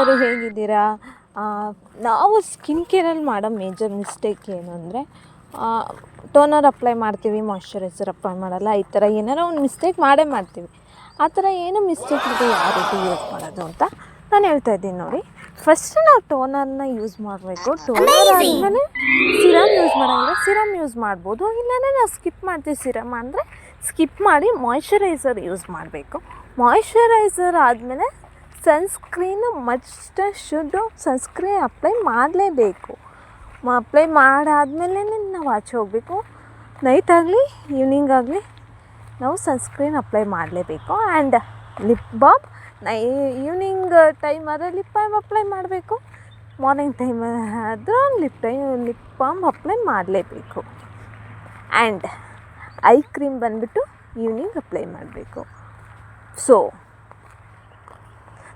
ಎಲ್ಲರೂ ಹೇಗಿದ್ದೀರಾ? ನಾವು ಸ್ಕಿನ್ ಕೇರಲ್ಲಿ ಮಾಡೋ ಮೇಜರ್ ಮಿಸ್ಟೇಕ್ ಏನು ಅಂದರೆ ಟೋನರ್ ಅಪ್ಲೈ ಮಾಡ್ತೀವಿ, ಮಾಯ್ಶ್ಚರೈಸರ್ ಅಪ್ಲೈ ಮಾಡಲ್ಲ. ಈ ಥರ ಏನಾರ ಒಂದು ಮಿಸ್ಟೇಕ್ ಮಾಡೇ ಮಾಡ್ತೀವಿ. ಆ ಥರ ಏನು ಮಿಸ್ಟೇಕ್ ಇದೆ ಯಾವ ರೀತಿ ಯೂಸ್ ಮಾಡೋದು ಅಂತ ನಾನು ಹೇಳ್ತಾ ಇದ್ದೀನಿ ನೋಡಿ. ಫಸ್ಟ್ ನಾವು ಟೋನರ್ನ ಯೂಸ್ ಮಾಡಬೇಕು. ಟೋನರ್ ಆದಮೇಲೆ ಸಿರಮ್ ಯೂಸ್ ಮಾಡೋಂಗಿದ್ರೆ ಸಿರಮ್ ಯೂಸ್ ಮಾಡ್ಬೋದು, ಇಲ್ಲಾಂದರೆ ನಾವು ಸ್ಕಿಪ್ ಮಾಡ್ತೀವಿ. ಸಿರಮ್ ಅಂದರೆ ಸ್ಕಿಪ್ ಮಾಡಿ ಮಾಯ್ಶ್ಚರೈಸರ್ ಯೂಸ್ ಮಾಡಬೇಕು. ಮಾಯ್ಶ್ಚರೈಸರ್ ಆದಮೇಲೆ ಸನ್ಸ್ಕ್ರೀನ್ ಮಸ್ಟ್ ಶುದ್ಧ ಸನ್ಸ್ಕ್ರೀನ್ ಅಪ್ಲೈ ಮಾಡಲೇಬೇಕು. ಅಪ್ಲೈ ಮಾಡಾದಮೇಲೆ ನಾವು ಆಚೆ ಹೋಗಬೇಕು. ನೈಟ್ ಆಗಲಿ ಈವ್ನಿಂಗ್ ಆಗಲಿ ನಾವು ಸನ್ಸ್ಕ್ರೀನ್ ಅಪ್ಲೈ ಮಾಡಲೇಬೇಕು. And lip balm evening time ಆದರೆ ಲಿಪ್ ಬಾಮ್ ಅಪ್ಲೈ ಮಾಡಬೇಕು. ಮಾರ್ನಿಂಗ್ ಟೈಮ್ ಆದರೂ ಲಿಪ್ ಬಾಮ್ ಅಪ್ಲೈ ಮಾಡಲೇಬೇಕು. ಆ್ಯಂಡ್ ಐ ಕ್ರೀಮ್ ಬಂದುಬಿಟ್ಟು ಈವ್ನಿಂಗ್ ಅಪ್ಲೈ ಮಾಡಬೇಕು. ಸೊ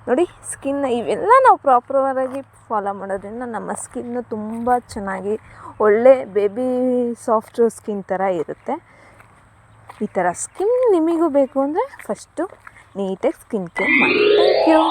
ನೋಡಿ, ಸ್ಕಿನ್ ಇವೆಲ್ಲ ನಾವು ಪ್ರಾಪರಾಗಿ ಫಾಲೋ ಮಾಡೋದ್ರಿಂದ ನಮ್ಮ ಸ್ಕಿನ್ನು ತುಂಬ ಚೆನ್ನಾಗಿ ಒಳ್ಳೆ ಬೇಬಿ ಸಾಫ್ಟ್ ಸ್ಕಿನ್ ಥರ ಇರುತ್ತೆ. ಈ ಥರ ಸ್ಕಿನ್ ನಿಮಗೂ ಬೇಕು ಅಂದರೆ ಫಸ್ಟು ನೀಟಾಗಿ ಸ್ಕಿನ್ ಕೇರ್ ಮಾಡಿ. Thank you.